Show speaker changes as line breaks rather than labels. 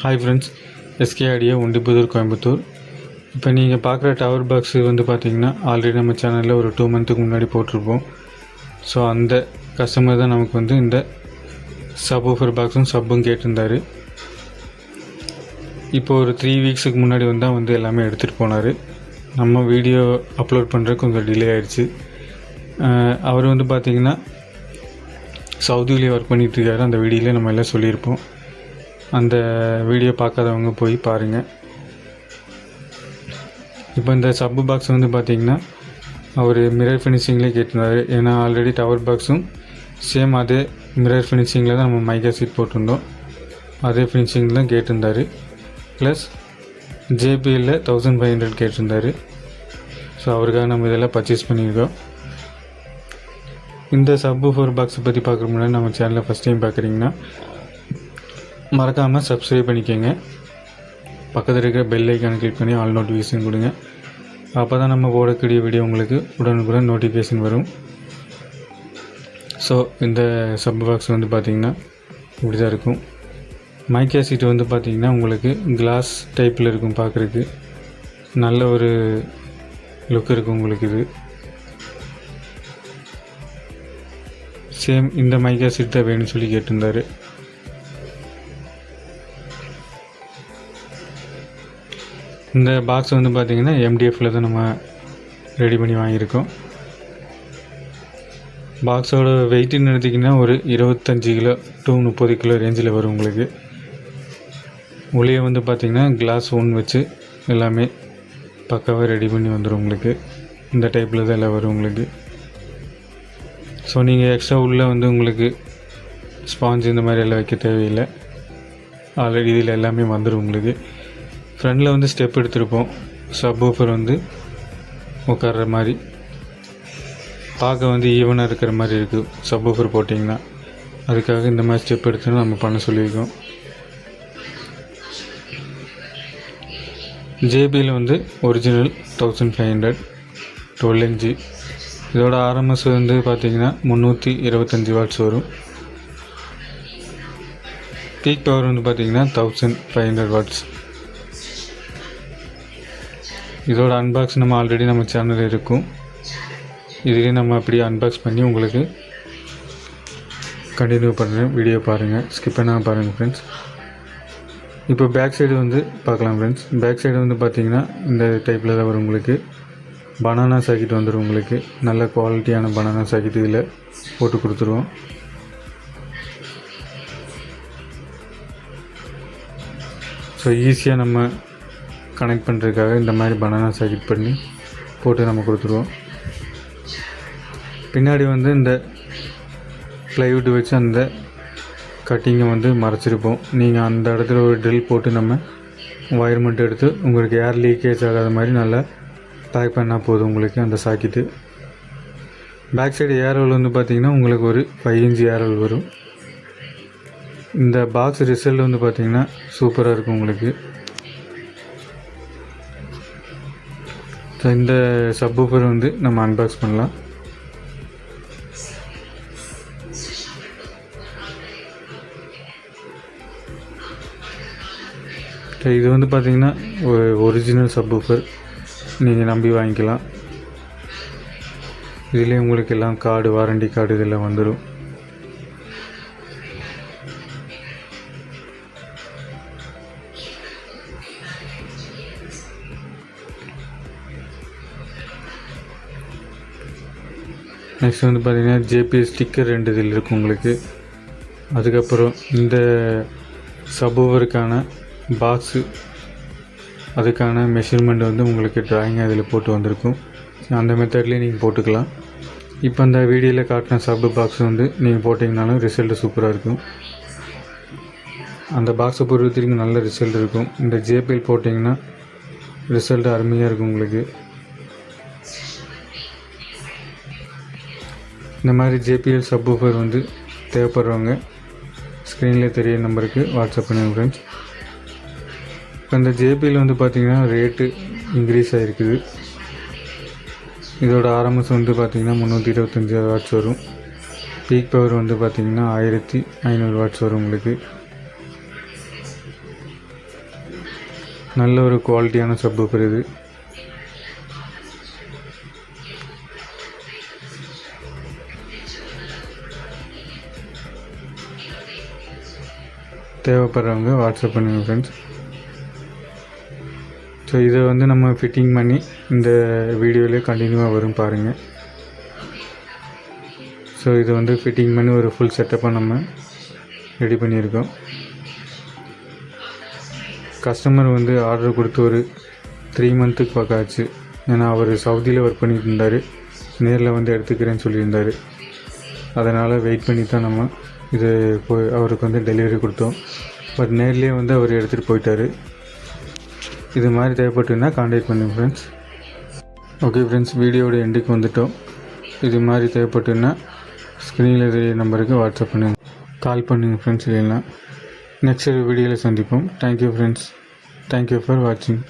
Hi friends, SK audio Ondipudur Coimbatore. இப்போ நீங்கள் பார்க்குற டவர் பாக்ஸு வந்து பார்த்திங்கன்னா ஆல்ரெடி நம்ம சேனலில் ஒரு 2 மந்த்துக்கு முன்னாடி போட்டிருப்போம். ஸோ அந்த கஸ்டமர் தான் நமக்கு வந்து இந்த சப்வூஃபர் பாக்ஸும் சப்பும் கேட்டிருந்தார். இப்போ ஒரு 3 வீக்ஸுக்கு முன்னாடி வந்து எல்லாமே எடுத்துகிட்டு போனார். நம்ம வீடியோ அப்லோட் பண்ணுறதுக்கு கொஞ்சம் டிலே ஆகிடுச்சு. அவர் வந்து பார்த்திங்கன்னா சவுதியிலே ஒர்க் பண்ணிகிட்ருக்காரு. அந்த வீடியோவில் நம்ம எல்லாம் சொல்லியிருப்போம். அந்த வீடியோ பார்க்காதவங்க போய் பாருங்கள். இப்போ இந்த சப்பு பாக்ஸ் வந்து பார்த்திங்கன்னா அவர் மிரர் ஃபினிஷிங்லேயே கேட்டிருந்தார். ஏன்னா ஆல்ரெடி டவர் பாக்ஸும் சேம் அதே மிரர் ஃபினிஷிங்கில் தான் நம்ம மைக்கா சீட் போட்டிருந்தோம். அதே ஃபினிஷிங்கில் தான் கேட்டிருந்தார். ப்ளஸ் ஜேபிஎல்ல 1500 கேட்டிருந்தார். ஸோ அவருக்காக நம்ம இதெல்லாம் பர்ச்சேஸ் பண்ணியிருக்கோம். இந்த சப்வூஃபர் பாக்ஸை பற்றி பார்க்குற முன்னாடி நம்ம சேனலை ஃபஸ்ட் டைம் பார்க்குறீங்கன்னா மறக்காமல் சப்ஸ்கிரைப் பண்ணிக்கோங்க. பக்கத்தில் இருக்கிற பெல் ஐக்கானை கிளிக் பண்ணி ஆல் நோட்டிஃபிகேஷன் கொடுங்க. அப்போ தான் நம்ம போடக்கூடிய வீடியோ உங்களுக்கு உடனுக்குடன் நோட்டிஃபிகேஷன் வரும். ஸோ இந்த சப் பாக்ஸ் வந்து பார்த்திங்கன்னா இப்படி தான் இருக்கும். மைக்கா சீட்டு வந்து பார்த்திங்கன்னா உங்களுக்கு கிளாஸ் டைப்பில் இருக்கும். பார்க்குறதுக்கு நல்ல ஒரு லுக் இருக்கும் உங்களுக்கு. இது சேம் இந்த மைக்கா சீட் தான் வேணும்னு சொல்லி கேட்டிருந்தார். இந்த பாக்ஸ் வந்து பார்த்திங்கன்னா எம்டிஎஃப்பில் தான் நம்ம ரெடி பண்ணி வாங்கியிருக்கோம். பாக்ஸோட வெயிட்டுன்னு எடுத்திங்கன்னா ஒரு 25 கிலோ to 30 கிலோ ரேஞ்சில் வரும் உங்களுக்கு. உள்ளே வந்து பார்த்திங்கன்னா கிளாஸ் 1 வச்சு எல்லாமே பக்காவாக ரெடி பண்ணி வந்துடும் உங்களுக்கு. இந்த டைப்பில் தான் எல்லாம் வரும் உங்களுக்கு. ஸோ நீங்கள் எக்ஸ்ட்ரா உள்ளே வந்து உங்களுக்கு ஸ்பாஞ்ச் இந்த மாதிரி எல்லாம் வைக்க தேவையில்லை. ஆல்ரெடி இதில் எல்லாமே வந்துடும் உங்களுக்கு. ஃப்ரண்டில் வந்து ஸ்டெப் எடுத்துருப்போம். சப்வூஃபர் வந்து உட்கார்ற மாதிரி பார்க்க வந்து ஈவனாக இருக்கிற மாதிரி இருக்குது சப்வூஃபர் போட்டிங்கன்னா. அதுக்காக இந்த மாதிரி ஸ்டெப் எடுத்து நம்ம பண்ண சொல்லியிருக்கோம். ஜேபியில் வந்து ஒரிஜினல் 1500 12 இன்ச்சு. இதோட ஆர்எம்எஸ் வந்து பார்த்திங்கன்னா 325 வாட்ஸ் வரும். பீக் பவர் வந்து பார்த்திங்கன்னா 1500 வாட்ஸ். இதோட அன்பாக்ஸ் நம்ம ஆல்ரெடி நம்ம சேனலில் இருக்கும். இதுலேயே நம்ம அப்படியே அன்பாக்ஸ் பண்ணி உங்களுக்கு கண்டினியூ பண்ணுறேன். வீடியோ பாருங்கள், ஸ்கிப் பண்ணாமல் பாருங்கள் ஃப்ரெண்ட்ஸ். இப்போ பேக் சைடு வந்து பார்க்கலாம் ஃப்ரெண்ட்ஸ். பேக் சைடு வந்து பார்த்திங்கன்னா இந்த டைப்பில் தான் வரும் உங்களுக்கு. பனானா சாக்கெட் வந்துடும் உங்களுக்கு. நல்ல குவாலிட்டியான பனானா சாக்கெட் இதில் போட்டு கொடுத்துருவோம். ஸோ ஈஸியாக நம்ம கனெக்ட் பண்ணுறதுக்காக இந்த மாதிரி பனானா சாக்கெட் பண்ணி போட்டு நம்ம கொடுத்துருவோம். பின்னாடி வந்து இந்த ப்ளைவுட் வச்சு அந்த கட்டிங்கை வந்து மறைச்சிருப்போம். நீங்கள் அந்த இடத்துல ஒரு ட்ரில் போட்டு நம்ம ஒயர் மட்டும் எடுத்து உங்களுக்கு ஏர் லீக்கேஜ் ஆகாத மாதிரி நல்லா பேக் பண்ணால் போதும் உங்களுக்கு அந்த சாக்கெட்டு. பேக் சைடு ஏர்வல் வந்து பார்த்திங்கன்னா உங்களுக்கு ஒரு 5 இன்ச் ஏர்வல் வரும். இந்த பாக்ஸ் ரிசல்ட் வந்து பார்த்திங்கன்னா சூப்பராக இருக்கும் உங்களுக்கு. ஸோ இந்த சப்வூஃபர் வந்து நம்ம அன்பாக்ஸ் பண்ணலாம். இது வந்து பார்த்திங்கன்னா ஒரு ஒரிஜினல் சப்வூஃபர். நீங்கள் நம்பி வாங்கிக்கலாம். இதிலே உங்களுக்கு எல்லாம் கார்டு, வாரண்டி கார்டு இதெல்லாம் வந்துடும். நெக்ஸ்ட் வந்து பார்த்திங்கன்னா ஜேபிஎல் ஸ்டிக்கர் 2 இதில் இருக்கும் உங்களுக்கு. அதுக்கப்புறம் இந்த சப்வூஃபருக்கான பாக்ஸு, அதுக்கான மெஷர்மெண்ட் வந்து உங்களுக்கு ட்ராயிங் அதில் போட்டு வந்திருக்கும். அந்த மெத்தட்லேயே நீங்கள் போட்டுக்கலாம். இப்போ அந்த வீடியோவில் காட்டின சப்பு பாக்ஸ் வந்து நீங்கள் போட்டிங்கனாலும் ரிசல்ட்டு சூப்பராக இருக்கும். அந்த பாக்ஸை பொறுத்தவரைக்கும் நல்ல ரிசல்ட் இருக்கும். இந்த ஜேபிஎல் போட்டிங்கன்னா ரிசல்ட் அருமையாக இருக்கும் உங்களுக்கு. இந்த மாதிரி ஜேபிஎல் சப்வூஃபர் வந்து தேவைப்படுறவங்க ஸ்க்ரீனில் தெரிய நம்பருக்கு வாட்ஸ்அப் பண்ணுங்கள் ஃப்ரெண்ட்ஸ். இப்போ இந்த ஜேபிஎல் வந்து பார்த்திங்கன்னா ரேட்டு இன்க்ரீஸ் ஆகிருக்குது. இதோட ஆர்எம்எஸ் வந்து பார்த்திங்கன்னா 325 வாட்ஸ் வரும். பீக் பவர் வந்து பார்த்திங்கன்னா 1500 வாட்ஸ் வரும் உங்களுக்கு. நல்ல ஒரு குவாலிட்டியான சப்வூஃபர் இது. தேவைப்படுறவங்க வாட்ஸ்அப் பண்ணுங்கள் ஃப்ரெண்ட்ஸ். ஸோ இதை வந்து நம்ம ஃபிட்டிங் பண்ணி இந்த வீடியோவிலே கண்டினியூவாக வரும் பாருங்கள். ஸோ இதை வந்து ஃபிட்டிங் பண்ணி ஒரு ஃபுல் செட்டப்பாக நம்ம ரெடி பண்ணியிருக்கோம். கஸ்டமர் வந்து ஆர்டர் கொடுத்து ஒரு 3 மந்த்துக்கு பக்கம் ஆச்சு. ஏன்னா அவர் சவுதியில் ஒர்க் பண்ணிட்டு இருந்தார், நேரில் வந்து எடுத்துக்கிறேன்னு சொல்லியிருந்தார். அதனால் வெயிட் பண்ணி தான் நம்ம இது அவருக்கு வந்து டெலிவரி கொடுத்தோம். பட் நேர்லேயே வந்து அவர் எடுத்துகிட்டு போயிட்டார். இது மாதிரி தேவைப்பட்டுன்னா கான்டாக்ட் பண்ணுங்கள் ஃப்ரெண்ட்ஸ். ஓகே ஃப்ரெண்ட்ஸ், வீடியோட எண்டுக்கு வந்துவிட்டோம். இது மாதிரி தேவைப்பட்டுன்னா ஸ்க்ரீனில் தெரிய நம்பருக்கு வாட்ஸ்அப் பண்ணுங்கள், கால் பண்ணுங்கள் ஃப்ரெண்ட்ஸ். இல்லைன்னா நெக்ஸ்ட் வீடியோவில் சந்திப்போம். Thank you friends. தேங்க்யூ ஃபார் வாட்சிங்.